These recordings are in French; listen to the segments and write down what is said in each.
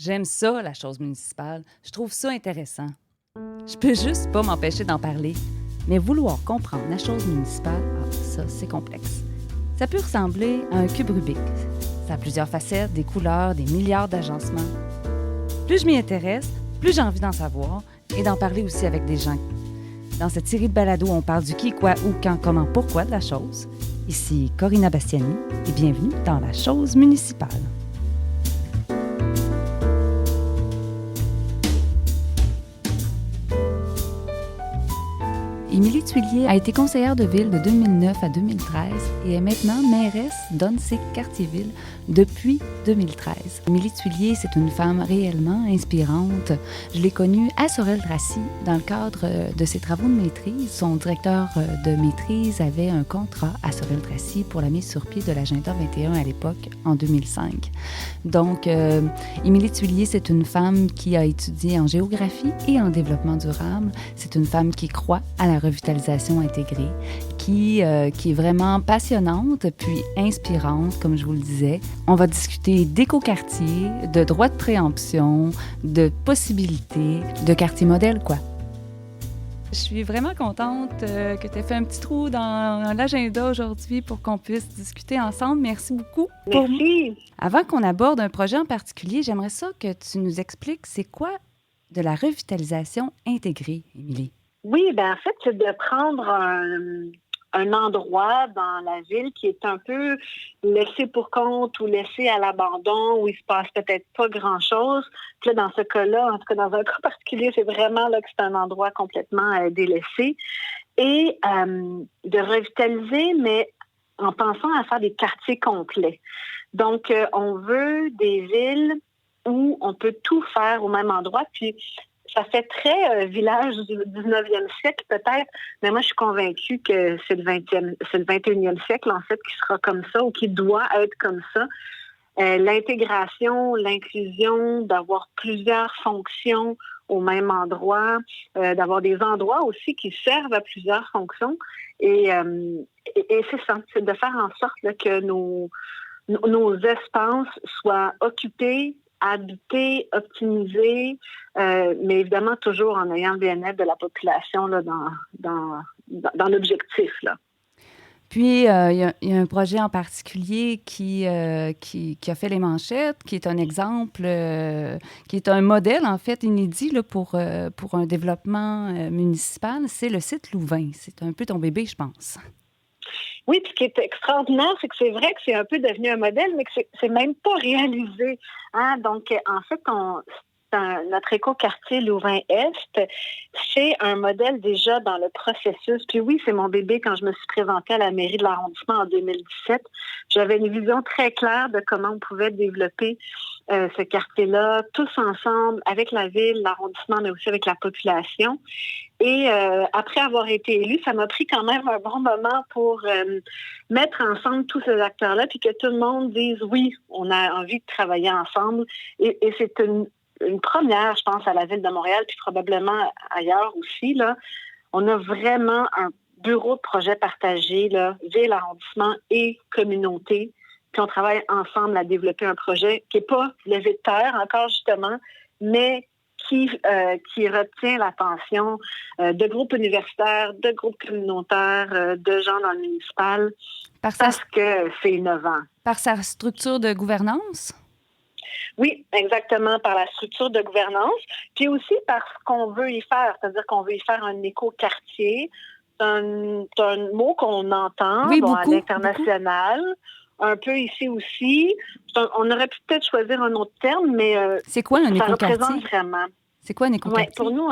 J'aime ça, la chose municipale. Je trouve ça intéressant. Je peux juste pas m'empêcher d'en parler. Mais vouloir comprendre la chose municipale, ça, c'est complexe. Ça peut ressembler à un cube Rubik. Ça a plusieurs facettes, des couleurs, des milliards d'agencements. Plus je m'y intéresse, plus j'ai envie d'en savoir et d'en parler aussi avec des gens. Dans cette série de balados, on parle du qui, quoi, où, quand, comment, pourquoi de la chose. Ici Corinna Bastiani et bienvenue dans la chose municipale. Émilie Thuillier a été conseillère de ville de 2009 à 2013 et est maintenant mairesse d'Onsic-Cartierville depuis 2013. Émilie Thuillier, c'est une femme réellement inspirante. Je l'ai connue à Sorel-Tracy dans le cadre de ses travaux de maîtrise. Son directeur de maîtrise avait un contrat à Sorel-Tracy pour la mise sur pied de l'Agenda 21 à l'époque, en 2005. Donc, Émilie Thuillier, c'est une femme qui a étudié en géographie et en développement durable. C'est une femme qui croit à la revitalisation intégrée, qui est vraiment passionnante puis inspirante, comme je vous le disais. On va discuter d'écoquartier, de droits de préemption, de possibilités, de quartier modèle, quoi. Je suis vraiment contente que tu aies fait un petit trou dans l'agenda aujourd'hui pour qu'on puisse discuter ensemble. Merci beaucoup. Merci. Avant qu'on aborde un projet en particulier, j'aimerais ça que tu nous expliques c'est quoi de la revitalisation intégrée, Émilie? Oui, en fait, c'est de prendre un endroit dans la ville qui est un peu laissé pour compte ou laissé à l'abandon, où il se passe peut-être pas grand-chose. Puis là, dans ce cas-là, en tout cas dans un cas particulier, c'est vraiment là que c'est un endroit complètement délaissé. Et de revitaliser, mais en pensant à faire des quartiers complets. Donc, on veut des villes où on peut tout faire au même endroit, puis ça fait très village du 19e siècle peut-être, mais moi je suis convaincue que c'est le 21e siècle en fait qui sera comme ça ou qui doit être comme ça. L'intégration, l'inclusion, d'avoir plusieurs fonctions au même endroit, d'avoir des endroits aussi qui servent à plusieurs fonctions. Et c'est ça, c'est de faire en sorte là, que nos espaces soient occupés, habités, optimisés, mais évidemment toujours en ayant le bien-être de la population là, dans l'objectif. Là. Puis, il y a un projet en particulier qui a fait les manchettes, qui est un exemple, qui est un modèle, en fait, inédit là, pour un développement municipal. C'est le site Louvain. C'est un peu ton bébé, je pense. Oui, puis ce qui est extraordinaire, c'est que c'est vrai que c'est un peu devenu un modèle, mais que c'est même pas réalisé. Hein? Donc, en fait, notre écoquartier Louvain-Est, c'est un modèle déjà dans le processus. Puis oui, c'est mon bébé quand je me suis présentée à la mairie de l'arrondissement en 2017. J'avais une vision très claire de comment on pouvait développer ce quartier-là, tous ensemble, avec la ville, l'arrondissement, mais aussi avec la population. Et après avoir été élue, ça m'a pris quand même un bon moment pour mettre ensemble tous ces acteurs-là, puis que tout le monde dise oui, on a envie de travailler ensemble. Et c'est une première, je pense, à la Ville de Montréal, puis probablement ailleurs aussi. Là. On a vraiment un bureau de projet partagé, là, ville, arrondissement et communauté. Puis on travaille ensemble à développer un projet qui n'est pas levé de terre encore, justement, mais qui retient l'attention de groupes universitaires, de groupes communautaires, de gens dans le municipal, parce que c'est innovant. Par sa structure de gouvernance? Oui, exactement, par la structure de gouvernance, puis aussi par ce qu'on veut y faire, c'est-à-dire qu'on veut y faire un éco-quartier. C'est un mot qu'on entend oui, beaucoup, à l'international, un peu ici aussi. On aurait pu peut-être choisir un autre terme, mais c'est quoi un éco-quartier? Ça représente vraiment. C'est quoi un éco-quartier? Ouais, pour nous,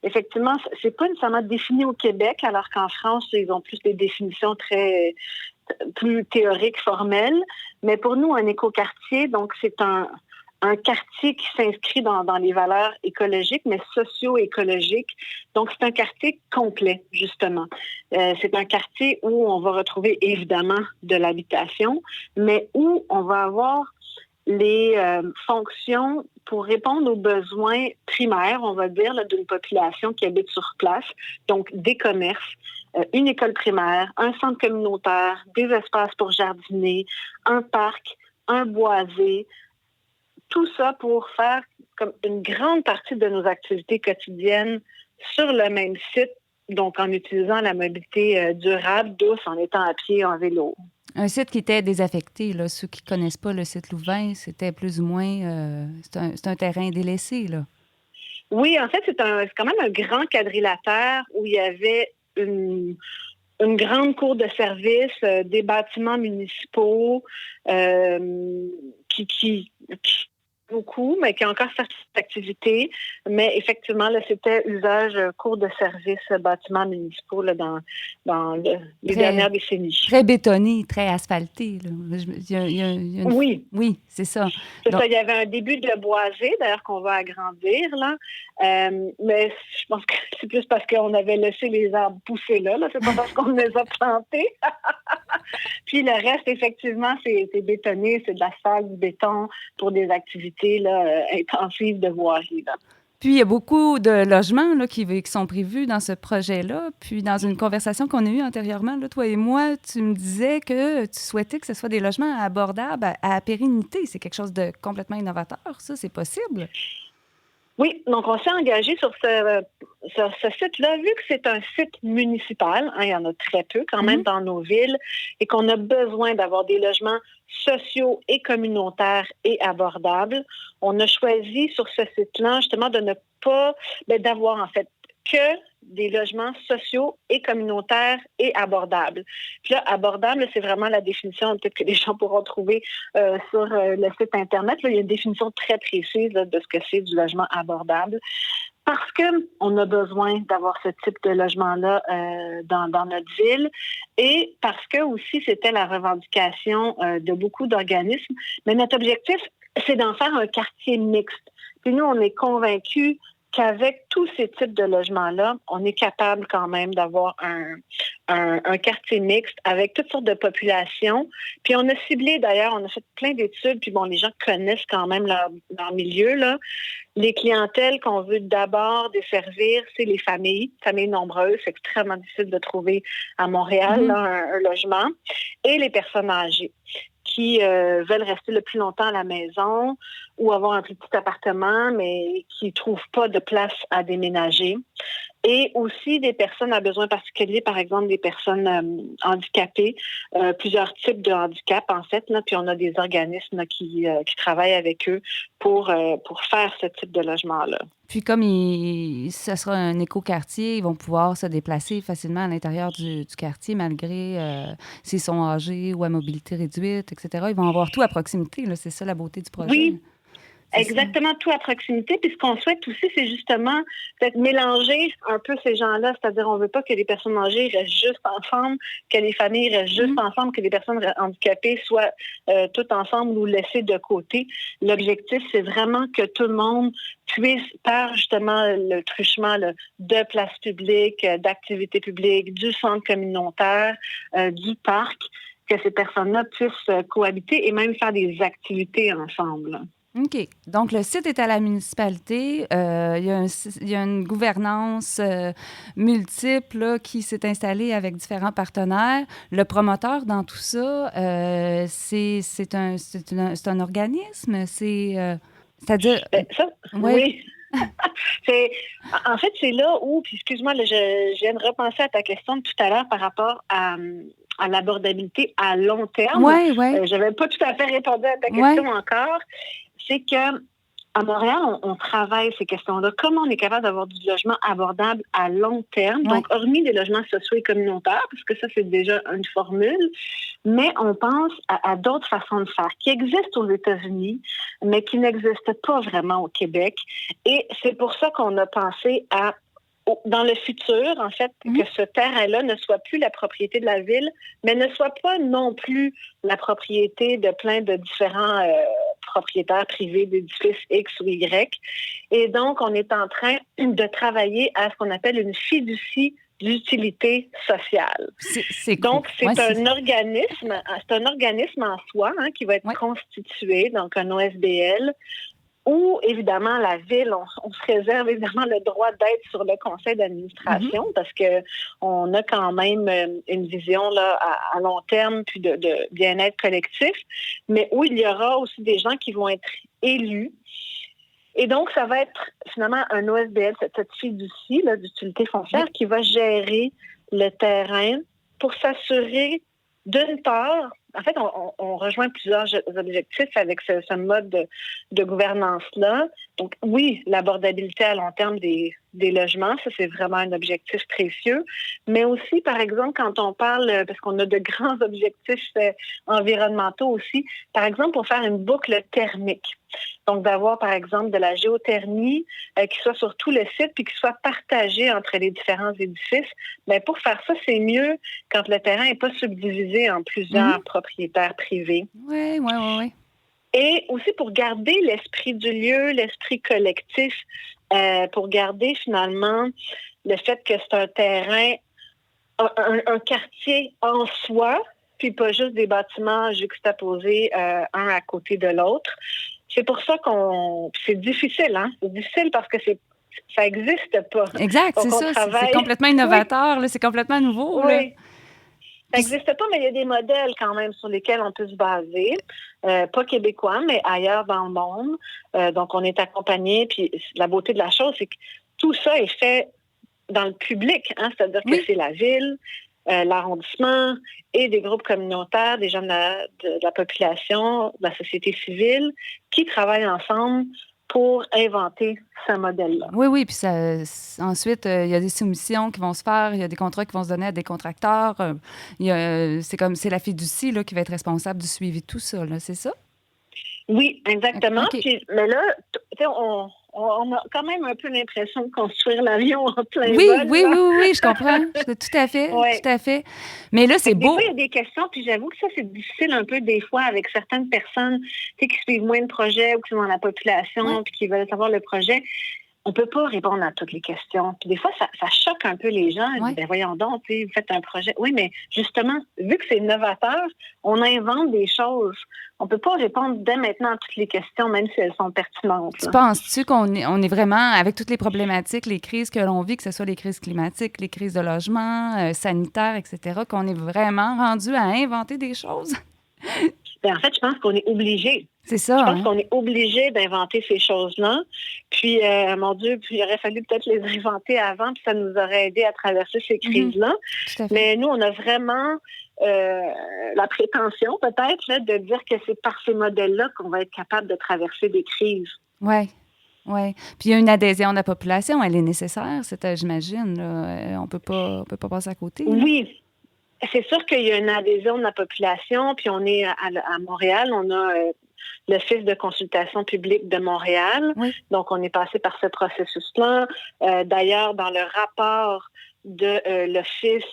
effectivement, c'est pas nécessairement défini au Québec, alors qu'en France, ils ont plus des définitions plus théoriques, formelles. Mais pour nous, un écoquartier, donc c'est un quartier qui s'inscrit dans les valeurs écologiques, mais socio-écologiques. Donc, c'est un quartier complet, justement. C'est un quartier où on va retrouver évidemment de l'habitation, mais où on va avoir les fonctions pour répondre aux besoins primaires, on va dire, là, d'une population qui habite sur place. Donc, des commerces, une école primaire, un centre communautaire, des espaces pour jardiner, un parc, un boisé, tout ça pour faire comme une grande partie de nos activités quotidiennes sur le même site, donc en utilisant la mobilité durable, douce, en étant à pied, en vélo. Un site qui était désaffecté, là. Ceux qui ne connaissent pas le site Louvain, c'était plus ou moins... c'est un terrain délaissé, là. Oui, en fait, c'est quand même un grand quadrilatère où il y avait une grande cour de service, des bâtiments municipaux qui beaucoup, mais qui a encore certaines activités. Mais effectivement, là, c'était usage cours de service, bâtiments municipaux là, dans les dernières décennies. Très bétonné, très asphalté. Là. Oui. Oui, c'est ça. C'est ça, il y avait un début de boisé, d'ailleurs, qu'on va agrandir, là. Mais je pense que c'est plus parce qu'on avait laissé les arbres pousser là. C'est pas parce qu'on les a plantés. Puis le reste, effectivement, c'est bétonné, c'est de l'asphalte, du béton pour des activités là, intensives de voirie. Là. Puis, il y a beaucoup de logements là, qui sont prévus dans ce projet-là. Puis, dans une conversation qu'on a eue antérieurement, là, toi et moi, tu me disais que tu souhaitais que ce soit des logements abordables à pérennité. C'est quelque chose de complètement innovateur, ça, c'est possible? Oui, donc on s'est engagé sur ce site-là, vu que c'est un site municipal, il y en a très peu quand même dans nos villes, et qu'on a besoin d'avoir des logements sociaux et communautaires et abordables. On a choisi sur ce site-là justement de ne pas, d'avoir en fait que des logements sociaux et communautaires et abordables. Puis là, abordable, c'est vraiment la définition peut-être que les gens pourront trouver sur le site Internet. Là, il y a une définition très précise là, de ce que c'est du logement abordable. Parce qu'on a besoin d'avoir ce type de logement-là dans notre ville et parce que aussi c'était la revendication de beaucoup d'organismes. Mais notre objectif, c'est d'en faire un quartier mixte. Puis nous, on est convaincus qu'avec tous ces types de logements-là, on est capable quand même d'avoir un quartier mixte avec toutes sortes de populations. Puis on a ciblé, d'ailleurs, on a fait plein d'études, puis bon, les gens connaissent quand même leur milieu, là. Les clientèles qu'on veut d'abord desservir, c'est les familles nombreuses. C'est extrêmement difficile de trouver à Montréal là, un logement. Et les personnes âgées qui veulent rester le plus longtemps à la maison ou avoir un plus petit appartement, mais qui ne trouvent pas de place à déménager. Et aussi des personnes à besoins particuliers, par exemple des personnes handicapées, plusieurs types de handicap en fait, là, puis on a des organismes là, qui travaillent avec eux pour faire ce type de logement-là. Puis comme ce sera un écoquartier, ils vont pouvoir se déplacer facilement à l'intérieur du quartier malgré s'ils sont âgés ou à mobilité réduite, etc. Ils vont avoir tout à proximité, là, c'est ça la beauté du projet. Oui. Exactement, tout à proximité. Puis ce qu'on souhaite aussi, c'est justement peut-être mélanger un peu ces gens-là. C'est-à-dire, on ne veut pas que les personnes âgées restent juste ensemble, que les familles restent juste ensemble, que les personnes handicapées soient toutes ensemble ou laissées de côté. L'objectif, c'est vraiment que tout le monde puisse, par justement le truchement là, de places publiques, d'activités publiques, du centre communautaire, du parc, que ces personnes-là puissent cohabiter et même faire des activités ensemble. OK. Donc, le site est à la municipalité. Il y a une gouvernance multiple là, qui s'est installée avec différents partenaires. Le promoteur dans tout ça, c'est un organisme? C'est-à-dire... Oui. En fait, c'est là où, puis excuse-moi, là, je viens de repenser à ta question de tout à l'heure par rapport à l'abordabilité à long terme. Oui. Je n'avais pas tout à fait répondu à ta question encore. C'est que à Montréal, on travaille ces questions-là. Comment on est capable d'avoir du logement abordable à long terme? Donc, hormis des logements sociaux et communautaires, parce que ça, c'est déjà une formule, mais on pense à d'autres façons de faire qui existent aux États-Unis, mais qui n'existent pas vraiment au Québec. Et c'est pour ça qu'on a pensé à dans le futur, en fait, que ce terrain-là ne soit plus la propriété de la ville, mais ne soit pas non plus la propriété de plein de différents propriétaires privés d'édifices X ou Y. Et donc, on est en train de travailler à ce qu'on appelle une fiducie d'utilité sociale. Donc, c'est un organisme en soi qui va être constitué, donc un OSBL, où, évidemment, la ville, on se réserve évidemment le droit d'être sur le conseil d'administration parce qu'on a quand même une vision là, à long terme puis de bien-être collectif, mais où il y aura aussi des gens qui vont être élus. Et donc, ça va être finalement un OSBL, cette fiducie là, d'utilité foncière, qui va gérer le terrain pour s'assurer, d'une part, en fait, on rejoint plusieurs objectifs avec ce mode de gouvernance-là. Donc, oui, l'abordabilité à long terme des logements, ça, c'est vraiment un objectif précieux. Mais aussi, par exemple, quand on parle, parce qu'on a de grands objectifs environnementaux aussi, par exemple, pour faire une boucle thermique. Donc, d'avoir, par exemple, de la géothermie qui soit sur tout le site puis qui soit partagée entre les différents édifices. Mais pour faire ça, c'est mieux quand le terrain n'est pas subdivisé en plusieurs propriétaires privés. Oui, oui, oui, oui. Et aussi pour garder l'esprit du lieu, l'esprit collectif, pour garder finalement le fait que c'est un terrain, un quartier en soi, puis pas juste des bâtiments juxtaposés un à côté de l'autre. C'est pour ça c'est difficile, hein? C'est difficile parce que ça n'existe pas. Exact, donc, c'est ça. C'est complètement innovateur, là, c'est complètement nouveau. Oui. Là. Ça n'existe pas, mais il y a des modèles quand même sur lesquels on peut se baser. Pas québécois, mais ailleurs dans le monde. Donc, on est accompagné. Puis la beauté de la chose, c'est que tout ça est fait dans le public. Hein? C'est-à-dire que c'est la ville, l'arrondissement et des groupes communautaires, des gens de la population, de la société civile, qui travaillent ensemble pour inventer ce modèle-là. Oui, oui, puis ensuite, il y a des soumissions qui vont se faire, il y a des contrats qui vont se donner à des contracteurs. C'est la fiducie là, qui va être responsable du suivi de tout ça, là, c'est ça? Oui, exactement. Okay. Puis, mais là, on a quand même un peu l'impression de construire l'avion en plein oui, vol. Oui, je comprends. Tout à fait, tout à fait. Mais là, c'est beau. Des fois, il y a des questions, puis j'avoue que ça, c'est difficile un peu des fois avec certaines personnes qui suivent moins de projets ou qui sont dans la population puis qui veulent savoir le projet. On ne peut pas répondre à toutes les questions. Puis des fois, ça choque un peu les gens. Ben voyons donc, vous faites un projet. Oui, mais justement, vu que c'est novateur, on invente des choses. On ne peut pas répondre dès maintenant à toutes les questions, même si elles sont pertinentes. Tu penses-tu qu'on est vraiment, avec toutes les problématiques, les crises que l'on vit, que ce soit les crises climatiques, les crises de logement, sanitaires, etc., qu'on est vraiment rendu à inventer des choses? Bien, en fait, je pense qu'on est obligé. C'est ça. Je pense qu'on est obligé d'inventer ces choses-là. Puis, mon Dieu, puis il aurait fallu peut-être les inventer avant, puis ça nous aurait aidé à traverser ces crises-là. Mais nous, on a vraiment la prétention, peut-être, là, de dire que c'est par ces modèles-là qu'on va être capable de traverser des crises. Oui. Oui. Puis il y a une adhésion de la population, elle est nécessaire, j'imagine. On peut pas passer à côté. Là. Oui. C'est sûr qu'il y a une adhésion de la population, puis on est à Montréal, on a l'Office de consultation publique de Montréal. Oui. Donc, on est passé par ce processus-là. D'ailleurs, dans le rapport de l'Office,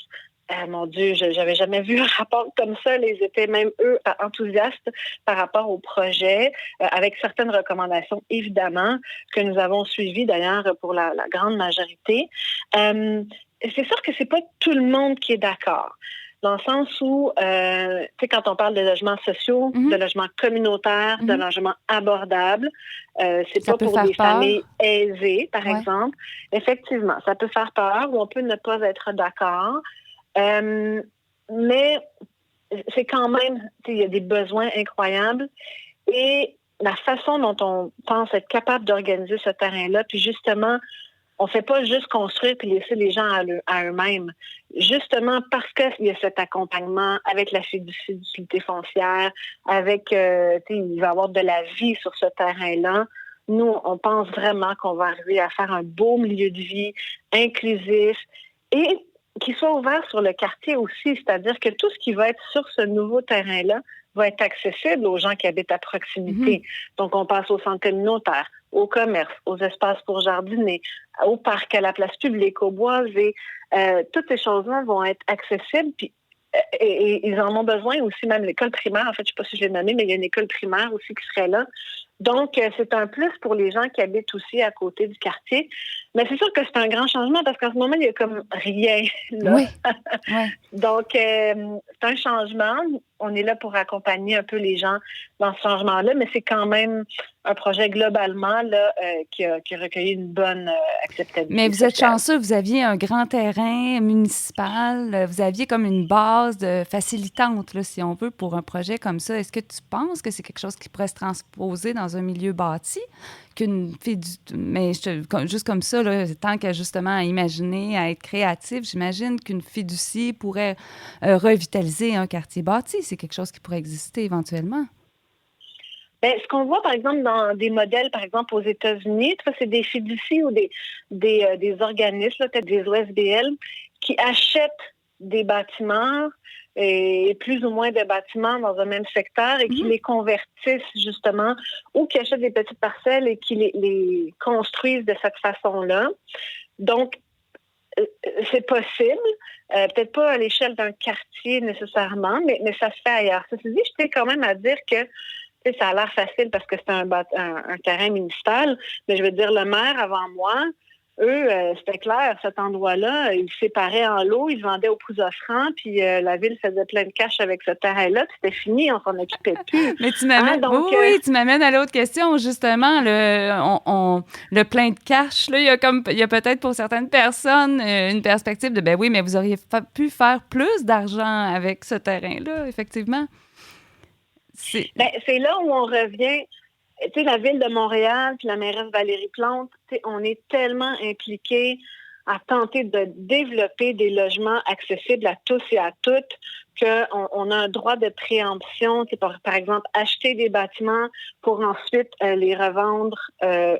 mon Dieu, j'avais jamais vu un rapport comme ça. Ils étaient même, eux, enthousiastes par rapport au projet, avec certaines recommandations, évidemment, que nous avons suivies, d'ailleurs, pour la grande majorité. C'est sûr que c'est pas tout le monde qui est d'accord. Dans le sens où, tu sais, quand on parle de logements sociaux, de logements communautaires, de logements abordables, c'est pas pour des familles aisées, par exemple. Effectivement, ça peut faire peur ou on peut ne pas être d'accord. Mais c'est quand même, tu sais, il y a des besoins incroyables. Et la façon dont on pense être capable d'organiser ce terrain-là, puis justement, on ne fait pas juste construire puis laisser les gens à eux-mêmes. Justement parce qu'il y a cet accompagnement avec la fiducie d'utilité foncière, avec, il va y avoir de la vie sur ce terrain-là. Nous, on pense vraiment qu'on va arriver à faire un beau milieu de vie inclusif et qui soit ouvert sur le quartier aussi. C'est-à-dire que tout ce qui va être sur ce nouveau terrain-là va être accessible aux gens qui habitent à proximité. Donc, on passe au centre communautaire, au commerce, aux espaces pour jardiner, au parc, à la place publique, au boisé. Toutes ces choses-là vont être accessibles. Puis, et ils en ont besoin aussi, même l'école primaire. En fait, je ne sais pas si je l'ai nommé, mais il y a une école primaire aussi qui serait là. Donc, c'est un plus pour les gens qui habitent aussi à côté du quartier. Mais c'est sûr que c'est un grand changement parce qu'en ce moment, il n'y a comme rien là. Oui. Donc, c'est un changement. on est là pour accompagner un peu les gens dans ce changement-là, mais c'est quand même un projet globalement là, qui a recueilli une bonne acceptabilité Mais vous êtes sociale. chanceux, vous aviez un grand terrain municipal, vous aviez comme une base facilitante, là, si on veut, pour un projet comme ça. Est-ce que tu penses que c'est quelque chose qui pourrait se transposer dans un milieu bâti? Mais juste comme ça, là, tant qu'à justement à imaginer, à être créatif, j'imagine qu'une fiducie pourrait revitaliser un quartier bâti. C'est quelque chose qui pourrait exister éventuellement. Bien, ce qu'on voit, par exemple, dans des modèles, par exemple, aux États-Unis, c'est des fiducies ou des organismes, là, peut-être des OSBL, qui achètent des bâtiments et plus ou moins de bâtiments dans un même secteur et qui les convertissent, justement, ou qui achètent des petites parcelles et qui les construisent de cette façon-là. Donc, c'est possible, peut-être pas à l'échelle d'un quartier nécessairement, mais ça se fait ailleurs. Ceci dit, je tiens quand même à dire que ça a l'air facile parce que c'est un terrain municipal, mais je veux dire, le maire avant moi, eux, c'était clair, cet endroit-là, ils séparaient en lots, ils vendaient aux plus offrants, puis la ville faisait plein de cash avec ce terrain-là, puis c'était fini, on s'en occupait plus. Mais tu m'amènes, oui, tu m'amènes à l'autre question, justement, le plein de cash, là, il y a peut-être pour certaines personnes une perspective de, ben oui, mais vous auriez pu faire plus d'argent avec ce terrain-là, effectivement. C'est là où on revient. Tu sais, la Ville de Montréal puis la mairesse Valérie Plante, on est tellement impliqués à tenter de développer des logements accessibles à tous et à toutes qu'on a un droit de préemption, par exemple, acheter des bâtiments pour ensuite les revendre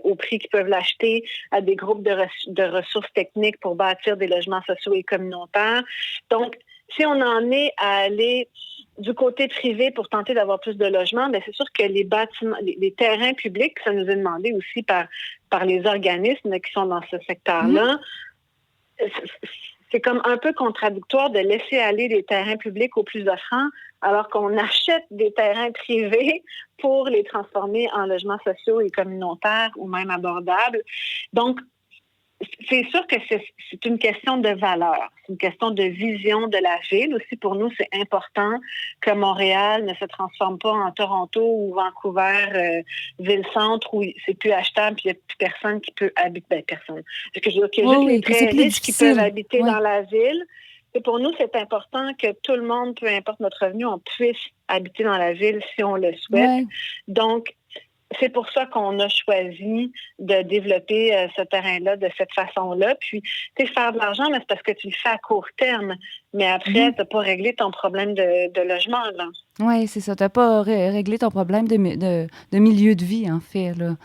au prix qu'ils peuvent l'acheter à des groupes de ressources techniques pour bâtir des logements sociaux et communautaires. Donc, si on en est à aller du côté privé pour tenter d'avoir plus de logements, bien, c'est sûr que les bâtiments, les terrains publics, ça nous est demandé aussi par les organismes qui sont dans ce secteur-là. C'est comme un peu contradictoire de laisser aller des terrains publics aux plus offrants alors qu'on achète des terrains privés pour les transformer en logements sociaux et communautaires ou même abordables. Donc, c'est sûr que c'est une question de valeur, c'est une question de vision de la ville. Aussi, pour nous, c'est important que Montréal ne se transforme pas en Toronto ou Vancouver, ville-centre, où c'est plus achetable et il n'y a plus personne qui peut habiter. Ben, personne. Parce que je veux dire qu'il y a juste les très riches qui peuvent habiter dans la ville. Et pour nous, c'est important que tout le monde, peu importe notre revenu, on puisse habiter dans la ville si on le souhaite. Donc, c'est pour ça qu'on a choisi de développer ce terrain-là de cette façon-là. Puis, tu sais, faire de l'argent, mais c'est parce que tu le fais à court terme. Mais après, tu n'as pas réglé ton problème de logement, là. Oui, c'est ça. Tu n'as pas réglé ton problème de milieu de vie, en fait, là.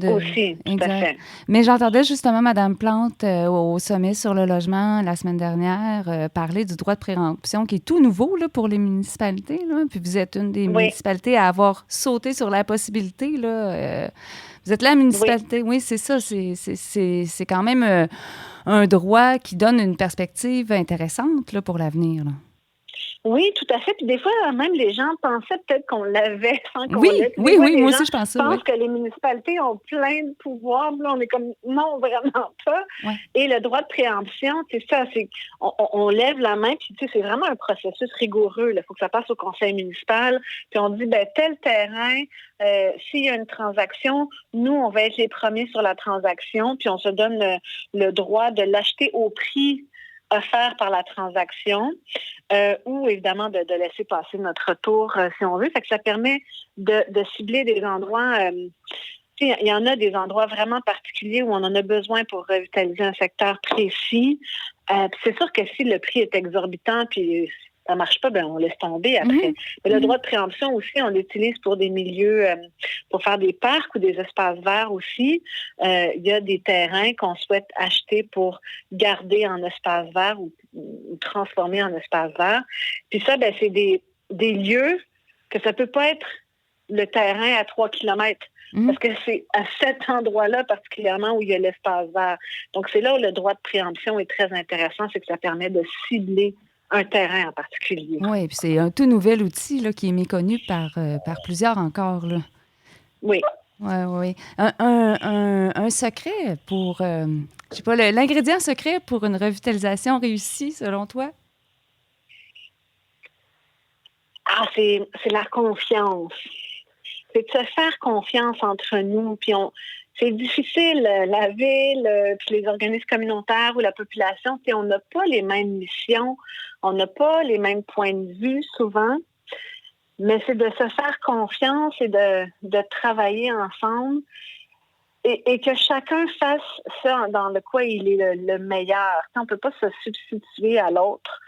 Aussi, tout à fait. Mais j'entendais justement Mme Plante au sommet sur le logement la semaine dernière parler du droit de préemption qui est tout nouveau là, pour les municipalités. Là. Puis vous êtes une des municipalités à avoir sauté sur la possibilité. Là, vous êtes la municipalité. Oui, c'est ça. C'est quand même un droit qui donne une perspective intéressante là, pour l'avenir. Là. Oui, tout à fait. Puis des fois, même les gens pensaient peut-être qu'on l'avait sans qu'on l'ait. Oui, moi aussi, je pense ça. Je pense que les municipalités ont plein de pouvoirs. Là, on est comme, non, vraiment pas. Ouais. Et le droit de préemption, c'est ça, on lève la main, puis tu sais, c'est vraiment un processus rigoureux. Il faut que ça passe au conseil municipal. Puis on dit, ben tel terrain, s'il y a une transaction, nous, on va être les premiers sur la transaction, puis on se donne le droit de l'acheter au prix offert par la transaction ou évidemment de laisser passer notre retour si on veut. Fait que ça permet de cibler des endroits. Il y en a des endroits vraiment particuliers où on en a besoin pour revitaliser un secteur précis. C'est sûr que si le prix est exorbitant puis ça ne marche pas, ben on laisse tomber après. Mais le droit de préemption aussi, on l'utilise pour des milieux, pour faire des parcs ou des espaces verts aussi. Il y a des terrains qu'on souhaite acheter pour garder en espace vert ou transformer en espace vert. Puis ça, ben, c'est des lieux que ça ne peut pas être le terrain à 3 kilomètres. Parce que c'est à cet endroit-là particulièrement où il y a l'espace vert. Donc, c'est là où le droit de préemption est très intéressant, c'est que ça permet de cibler un terrain en particulier. Oui, puis c'est un tout nouvel outil là, qui est méconnu par plusieurs encore. Là. Oui. Oui. Un secret pour, je sais pas, l'ingrédient secret pour une revitalisation réussie, selon toi? C'est la confiance. C'est de se faire confiance entre nous. Puis c'est difficile, la ville, puis les organismes communautaires ou la population, puis on n'a pas les mêmes missions, on n'a pas les mêmes points de vue souvent, mais c'est de se faire confiance et de travailler ensemble et que chacun fasse ça dans le quoi il est le meilleur. On ne peut pas se substituer à l'autre,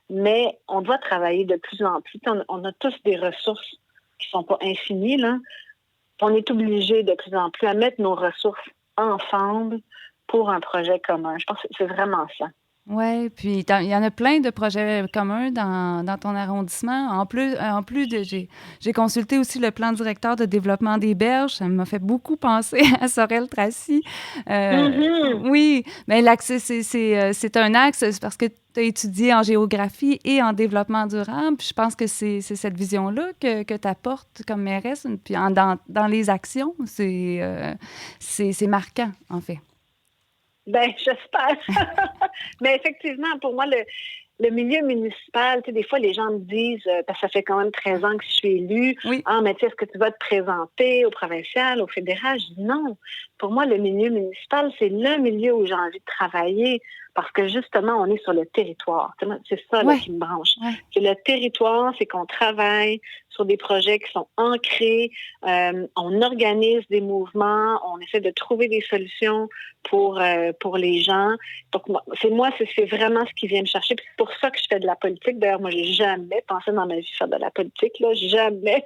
mais on doit travailler de plus en plus. On a tous des ressources qui ne sont pas infinies, là. On est obligé de plus en plus à mettre nos ressources ensemble pour un projet commun. Je pense que c'est vraiment ça. Oui, puis il y en a plein de projets communs dans ton arrondissement. En plus j'ai consulté aussi le plan directeur de développement des berges. Ça m'a fait beaucoup penser à Sorel-Tracy. Oui, mais l'accès, c'est un axe, c'est parce que tu as étudié en géographie et en développement durable. Puis je pense que c'est cette vision-là que tu apportes comme mairesse. Puis dans les actions, c'est marquant, en fait. Ben, j'espère. Mais effectivement, pour moi, le milieu municipal, tu sais, des fois, les gens me disent, parce que ça fait quand même 13 ans que je suis élue, oui. Mais tu sais, est-ce que tu vas te présenter au provincial, au fédéral? Je dis non. Pour moi, le milieu municipal, c'est le milieu où j'ai envie de travailler parce que justement, on est sur le territoire. C'est ça là, qui me branche. Ouais. C'est le territoire, c'est qu'on travaille sur des projets qui sont ancrés, on organise des mouvements, on essaie de trouver des solutions pour les gens. Donc, c'est vraiment ce qui vient me chercher. Puis c'est pour ça que je fais de la politique. D'ailleurs, moi, j'ai jamais pensé dans ma vie faire de la politique. Là. Jamais.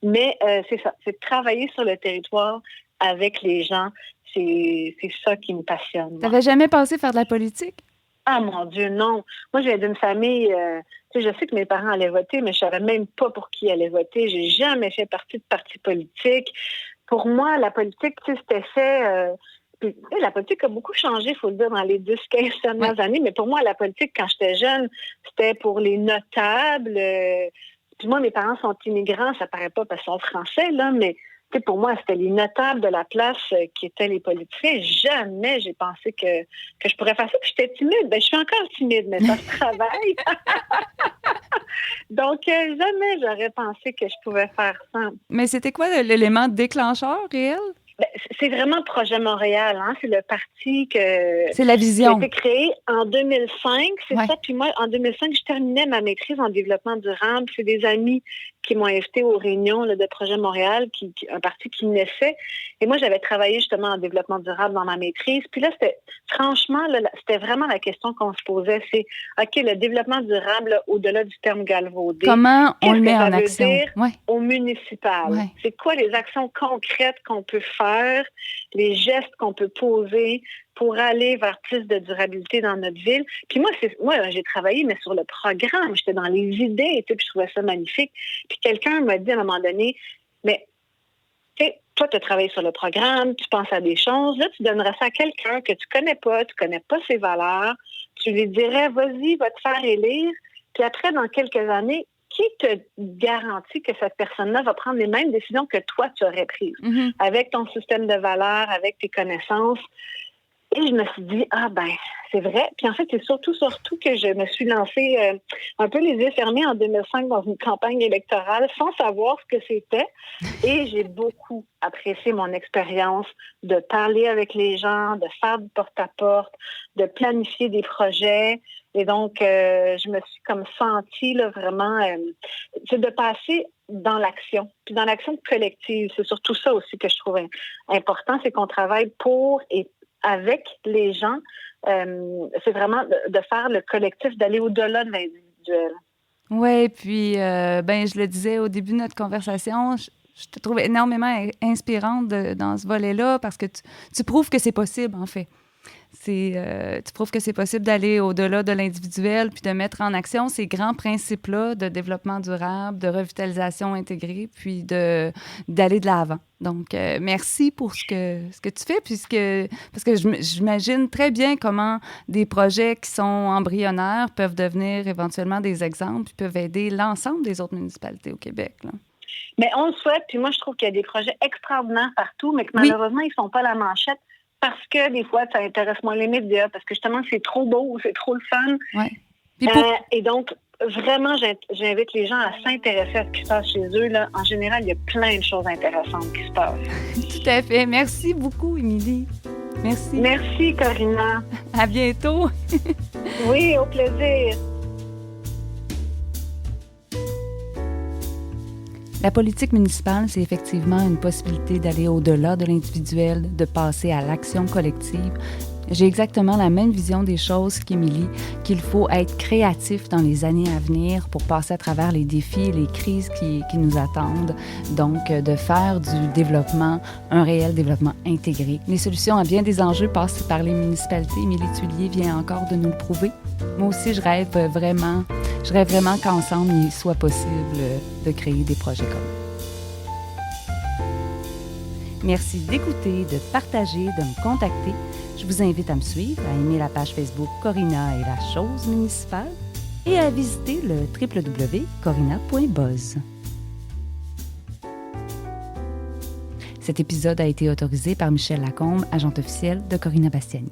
Mais c'est ça. C'est de travailler sur le territoire avec les gens. C'est ça qui me passionne. Tu n'avais jamais pensé faire de la politique? Ah, mon Dieu, non. Moi, je viens d'une famille... je sais que mes parents allaient voter, mais je ne savais même pas pour qui allaient voter. Je n'ai jamais fait partie de parti politique. Pour moi, la politique, c'était fait... Puis, la politique a beaucoup changé, il faut le dire, dans les 10-15 dernières années. Mais pour moi, la politique, quand j'étais jeune, c'était pour les notables. Puis moi, mes parents sont immigrants, ça paraît pas parce qu'ils sont français, là, mais pour moi, c'était les notables de la place qui étaient les politiciens. Jamais j'ai pensé que je pourrais faire ça. Puis j'étais timide. Ben, je suis encore timide, mais ça se travaille. Donc, jamais j'aurais pensé que je pouvais faire ça. Mais c'était quoi l'élément déclencheur réel? Ben, c'est vraiment Projet Montréal, hein? C'est le parti c'est la vision. qui a été créé en 2005, c'est ça. Puis moi, en 2005, je terminais ma maîtrise en développement durable. C'est des amis qui m'ont invité aux réunions là, de Projet Montréal, un parti qui naissait. Et moi, j'avais travaillé justement en développement durable dans ma maîtrise. Puis là, c'était vraiment la question qu'on se posait. C'est, OK, le développement durable, là, au-delà du terme galvaudé. Comment on le met en action? Au municipal. Ouais. C'est quoi les actions concrètes qu'on peut faire, les gestes qu'on peut poser pour aller vers plus de durabilité dans notre ville. Puis moi, j'ai travaillé, mais sur le programme. J'étais dans les idées, puis je trouvais ça magnifique. Puis quelqu'un m'a dit à un moment donné, mais toi, tu as travaillé sur le programme, tu penses à des choses. Là, tu donnerais ça à quelqu'un que tu connais pas ses valeurs. Tu lui dirais, vas-y, va te faire élire. Puis après, dans quelques années, qui te garantit que cette personne-là va prendre les mêmes décisions que toi, tu aurais prises, avec ton système de valeurs, avec tes connaissances? Et je me suis dit, c'est vrai. Puis en fait, c'est surtout que je me suis lancée un peu les yeux fermés en 2005 dans une campagne électorale sans savoir ce que c'était. Et j'ai beaucoup apprécié mon expérience de parler avec les gens, de faire du porte-à-porte, de planifier des projets. Et donc, je me suis comme sentie là, vraiment, c'est de passer dans l'action, puis dans l'action collective. C'est surtout ça aussi que je trouve important, c'est qu'on travaille pour et avec les gens. C'est vraiment de faire le collectif, d'aller au-delà de l'individuel. Oui, puis je le disais au début de notre conversation, je te trouve énormément inspirante dans ce volet-là parce que tu prouves que c'est possible, en fait. Tu prouves que c'est possible d'aller au-delà de l'individuel puis de mettre en action ces grands principes-là de développement durable, de revitalisation intégrée, puis d'aller de l'avant. Donc, merci pour ce que tu fais, parce que j'imagine très bien comment des projets qui sont embryonnaires peuvent devenir éventuellement des exemples puis peuvent aider l'ensemble des autres municipalités au Québec, là. Mais on le souhaite, puis moi, je trouve qu'il y a des projets extraordinaires partout, mais que malheureusement, ils ne font pas la manchette. Parce que des fois, ça intéresse moins les médias, parce que justement, c'est trop beau, c'est trop le fun. Ouais. Et donc, vraiment, j'invite les gens à s'intéresser à ce qui se passe chez eux. Là. En général, il y a plein de choses intéressantes qui se passent. Tout à fait. Merci beaucoup, Émilie. Merci. Merci, Corinna. À bientôt. Oui, au plaisir. La politique municipale, c'est effectivement une possibilité d'aller au-delà de l'individuel, de passer à l'action collective. J'ai exactement la même vision des choses qu'Émilie, qu'il faut être créatif dans les années à venir pour passer à travers les défis et les crises qui nous attendent. Donc, de faire du développement un réel développement intégré. Les solutions à bien des enjeux passent par les municipalités. Émilie Thuillier vient encore de nous le prouver. Moi aussi, je rêve vraiment qu'ensemble, il soit possible de créer des projets communs. Merci d'écouter, de partager, de me contacter. Je vous invite à me suivre, à aimer la page Facebook Corinna et la chose municipale et à visiter le www.corinna.buzz. Cet épisode a été autorisé par Michel Lacombe, agente officielle de Corinna Bastiani.